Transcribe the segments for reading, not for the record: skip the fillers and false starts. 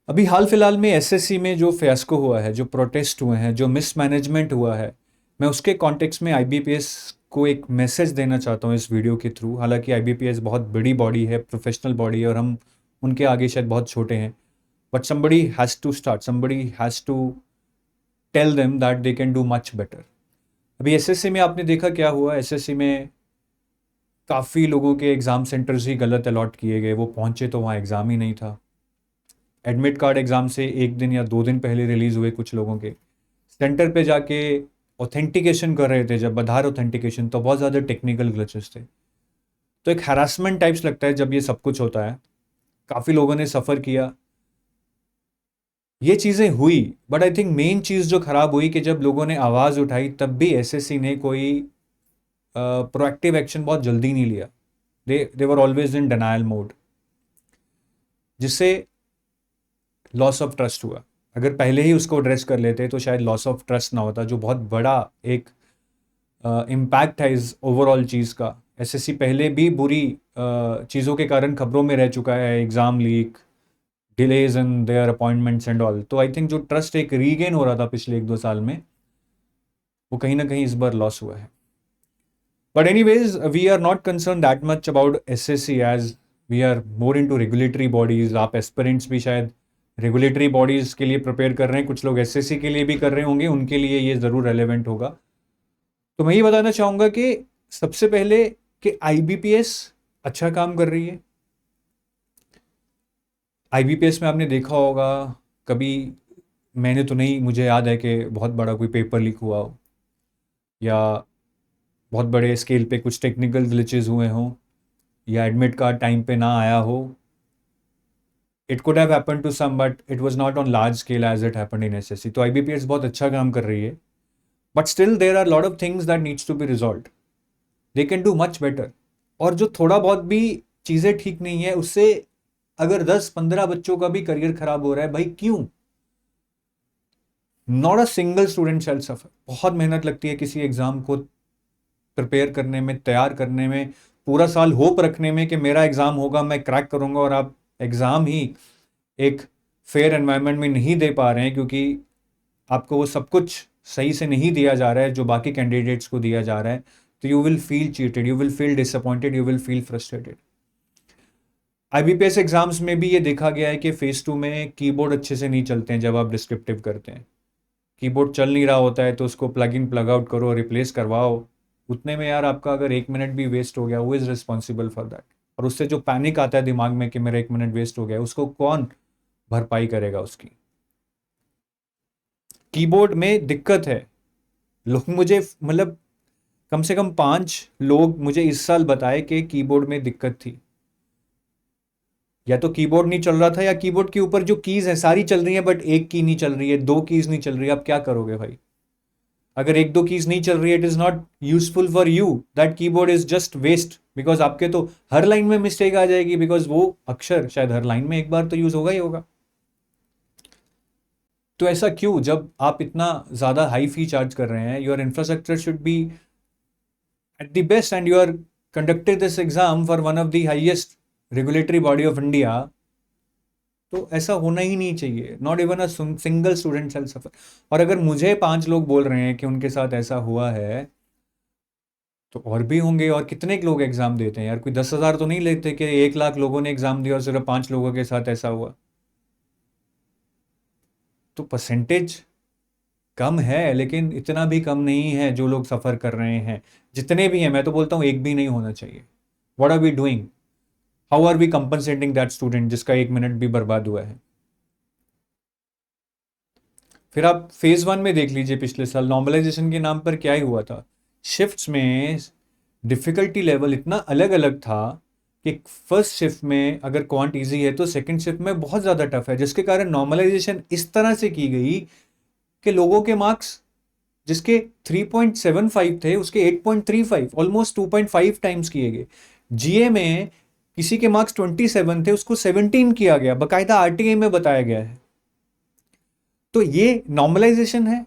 अभी हाल फिलहाल में एसएससी में जो फियास्को हुआ है, जो प्रोटेस्ट हुए हैं, जो मिसमैनेजमेंट हुआ है, मैं उसके कॉन्टेक्स्ट में आईबीपीएस को एक मैसेज देना चाहता हूँ इस वीडियो के थ्रू। हालांकि आईबीपीएस बहुत बड़ी बॉडी है, प्रोफेशनल बॉडी है, और हम उनके आगे शायद बहुत छोटे हैं। But somebody has to start, somebody has to tell them that they can do much better. अभी एसएससी में आपने देखा क्या हुआ। एसएससी में काफ़ी लोगों के एग्ज़ाम सेंटर्स ही गलत अलॉट किए गए, वो पहुंचे तो वहाँ एग्ज़ाम ही नहीं था। एडमिट कार्ड एग्ज़ाम से एक दिन या 2 दिन पहले रिलीज़ हुए कुछ लोगों के। सेंटर पे जाके ऑथेंटिकेशन कर रहे थे, जब आधार ऑथेंटिकेशन, तो बहुत ज़्यादा टेक्निकल ग्लिचेस थे। तो एक हैरासमेंट टाइप्स लगता है जब ये सब कुछ होता है। काफ़ी लोगों ने सफ़र किया, ये चीज़ें हुई। बट आई थिंक मेन चीज़ जो ख़राब हुई कि जब लोगों ने आवाज़ उठाई तब भी एसएससी ने कोई प्रोएक्टिव एक्शन बहुत जल्दी नहीं लिया। They were always in denial mode, जिससे लॉस ऑफ ट्रस्ट हुआ। अगर पहले ही उसको एड्रेस कर लेते तो शायद लॉस ऑफ ट्रस्ट ना होता, जो बहुत बड़ा एक इम्पैक्ट है इस ओवरऑल चीज़ का। एसएससी पहले भी बुरी चीज़ों के कारण खबरों में रह चुका है, exam leak, delays in their appointments and all. तो आई थिंक जो ट्रस्ट एक रीगेन हो रहा था पिछले 1-2 साल में, वो कहीं ना कहीं इस बार लॉस हुआ है। But anyways, we are not concern that much about SSC as we are more into regulatory bodies. आप एस्पिरेंट्स भी शायद रेगुलेटरी बॉडीज के लिए प्रिपेयर कर रहे हैं, कुछ लोग एसएससी के लिए भी कर रहे होंगे, उनके लिए ये ज़रूर रेलेवेंट होगा। तो मैं ये बताना चाहूँगा कि सबसे पहले कि आईबीपीएस अच्छा काम कर रही है। आईबीपीएस में आपने देखा होगा, कभी, मैंने तो नहीं, मुझे याद है कि बहुत बड़ा कोई पेपर लीक हुआ हो, या बहुत बड़े स्केल पे कुछ टेक्निकल ग्लिचेस हुए हों, या एडमिट कार्ड टाइम पे ना आया हो। It could have happened to some, but it was not on large scale as it happened in SSC. तो आईबीपीएस बहुत अच्छा काम कर रही है। But still there are lot of things that needs to be resolved. They can do much better. और जो थोड़ा बहुत भी चीज़ें ठीक नहीं है, उससे अगर 10-15 बच्चों का भी करियर खराब हो रहा है, भाई क्यों? Not a single student shall सफर। बहुत मेहनत लगती है किसी एग्जाम को प्रिपेयर करने में, तैयार करने में, पूरा साल होप रखने में कि मेरा एग्जाम होगा, मैं क्रैक करूंगा, और आप एग्जाम ही एक फेयर एनवायरनमेंट में नहीं दे पा रहे हैं क्योंकि आपको वो सब कुछ सही से नहीं दिया जा रहा है जो बाकी कैंडिडेट्स को दिया जा रहा है। तो you will feel cheated, you will feel disappointed, you will feel frustrated. IBPS exams में भी ये देखा गया है कि फेज 2 में कीबोर्ड अच्छे से नहीं चलते हैं। जब आप डिस्क्रिप्टिव करते हैं, कीबोर्ड चल नहीं रहा होता है, तो उसको प्लग इन प्लग आउट करो, रिप्लेस करवाओ। उतने में यार आपका अगर 1 मिनट भी वेस्ट हो गया, वो इज़ रिस्पॉन्सिबल फॉर दैट। और उससे जो पैनिक आता है दिमाग में कि मेरा 1 मिनट वेस्ट हो गया, उसको कौन भरपाई करेगा उसकी? कीबोर्ड में दिक्कत है। लोग मुझे, मतलब कम से कम 5 लोग मुझे इस साल बताए कि कीबोर्ड में दिक्कत थी। या तो कीबोर्ड नहीं चल रहा था, या कीबोर्ड के ऊपर जो कीज है सारी चल रही है, बट एक की नहीं चल रही है, 2 कीज नहीं चल रही है। आप क्या करोगे भाई? अगर 1-2 कीज नहीं चल रही है, it is not useful for you, that keyboard is just waste. Because आपके तो हर लाइन में मिस्टेक आ जाएगी, बिकॉज वो अक्षर शायद हर लाइन में एक बार तो यूज होगा ही होगा। तो ऐसा क्यों? जब आप इतना ज्यादा हाई फी चार्ज कर रहे हैं, your infrastructure should be at the best, and you are conducting this exam for one of the highest regulatory body of India, तो ऐसा होना ही नहीं चाहिए। Not even a single student shall suffer. और अगर मुझे 5 लोग बोल रहे हैं कि उनके साथ ऐसा हुआ है, तो और भी होंगे। और कितने लोग एग्जाम देते हैं यार? कोई 10,000 तो नहीं लेते कि 1 लाख लोगों ने एग्जाम दिया और सिर्फ 5 लोगों के साथ ऐसा हुआ। तो परसेंटेज कम है, लेकिन इतना भी कम नहीं है जो लोग सफर कर रहे हैं। जितने भी हैं, मैं तो बोलता हूँ एक भी नहीं होना चाहिए। What are we doing? How are we compensating that student जिसका 1 मिनट भी बर्बाद हुआ है? फिर आप फेज 1 में देख लीजिए, पिछले साल नॉर्मलाइजेशन के नाम पर क्या ही हुआ था। शिफ्ट्स में डिफिकल्टी लेवल इतना अलग अलग था कि फर्स्ट शिफ्ट में अगर क्वांट इजी है तो सेकंड शिफ्ट में बहुत ज़्यादा टफ है, जिसके कारण नॉर्मलाइजेशन इस तरह से की गई कि लोगों के मार्क्स जिसके 3.75 थे उसके 8.35, ऑलमोस्ट 2.5 टाइम्स किए गए। जीए में किसी के मार्क्स 27 थे, उसको 17 किया गया, बकायदा आरटीआई में बताया गया है। तो ये नॉर्मलाइजेशन है।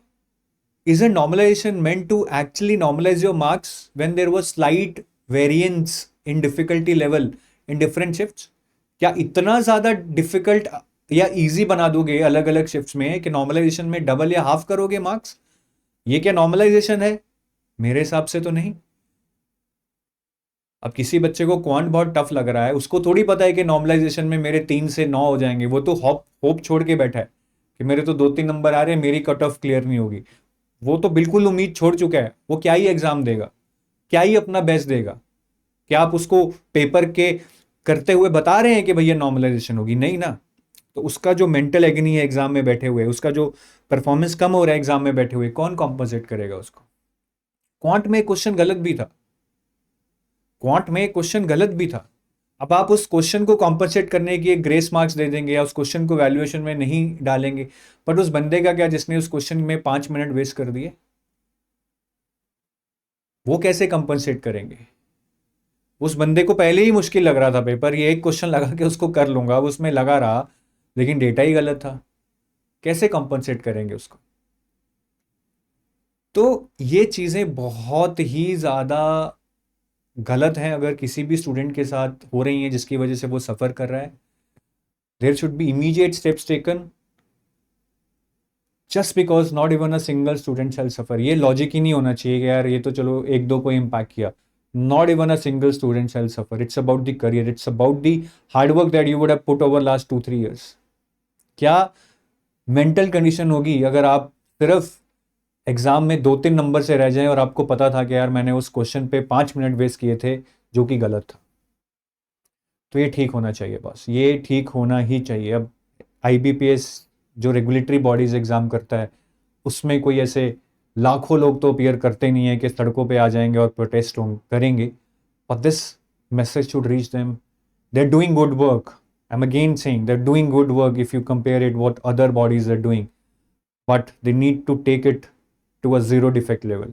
Is a normalisation meant to actually normalise your marks when there was slight variance in difficulty level in different shifts? क्या इतना ज्यादा डिफिकल्ट या इजी बना दोगे अलग अलग शिफ्ट्स में कि नॉर्मलाइजेशन में डबल या हाफ करोगे मार्क्स? ये क्या नॉर्मलाइजेशन है? मेरे हिसाब से तो नहीं। अब किसी बच्चे को क्वांट बहुत टफ लग रहा है, उसको थोड़ी पता है कि नॉर्मलाइजेशन में मेरे 3 से 9 हो जाएंगे। वो तो होप होप छोड़ के बैठा है कि मेरे तो 2-3 नंबर आ रहे हैं, मेरी कट ऑफ क्लियर नहीं होगी। वो तो बिल्कुल उम्मीद छोड़ चुका है। वो क्या ही एग्जाम देगा, क्या ही अपना बेस्ट देगा? क्या आप उसको पेपर के करते हुए बता रहे हैं कि भैया नॉर्मलाइजेशन होगी? नहीं ना। तो उसका जो मेंटल एग्नी है एग्जाम में बैठे हुए, उसका जो परफॉर्मेंस कम हो रहा है एग्जाम में बैठे हुए, कौन कॉम्पोजिट करेगा उसको? क्वांट में क्वेश्चन गलत भी था, क्वांट में क्वेश्चन गलत भी था। अब आप उस क्वेश्चन को कॉम्पनसेट करने की एक ग्रेस मार्क्स दे देंगे या उस क्वेश्चन को वैल्यूएशन में नहीं डालेंगे, बट उस बंदे का क्या जिसने उस क्वेश्चन में 5 मिनट वेस्ट कर दिए? वो कैसे कंपनसेट करेंगे? उस बंदे को पहले ही मुश्किल लग रहा था पेपर, ये एक क्वेश्चन लगा के उसको कर लूंगा, अब उसमें लगा रहा लेकिन डेटा ही गलत था। कैसे कंपनसेट करेंगे उसको? तो ये चीजें बहुत ही ज्यादा गलत हैं अगर किसी भी स्टूडेंट के साथ हो रही हैं जिसकी वजह से वो सफर कर रहा है। There should be immediate steps taken, just because not even a single student shall suffer. ये लॉजिक ही नहीं होना चाहिए कि यार ये तो चलो एक दो को इम्पैक्ट किया। Not even a single student shall suffer. It's about the career, it's about the hard work that you would have put over last 2-3 years। क्या मेंटल कंडीशन होगी अगर आप सिर्फ एग्जाम में 2-3 नंबर से रह जाएं और आपको पता था कि यार मैंने उस क्वेश्चन पे 5 मिनट वेस्ट किए थे जो कि गलत था? तो ये ठीक होना चाहिए बस, ये ठीक होना ही चाहिए। अब आईबीपीएस जो रेगुलेटरी बॉडीज एग्जाम करता है, उसमें कोई ऐसे लाखों लोग तो अपीयर करते नहीं है कि सड़कों पे आ जाएंगे और प्रोटेस्ट करेंगे। But this message should reach them. They are doing good work. I am again saying they are doing good work if you compare it what other bodies are doing, but they need to take it to a zero defect level.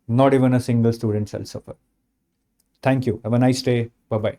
Not even a single student shall suffer. Thank you. Have a nice day. Bye bye.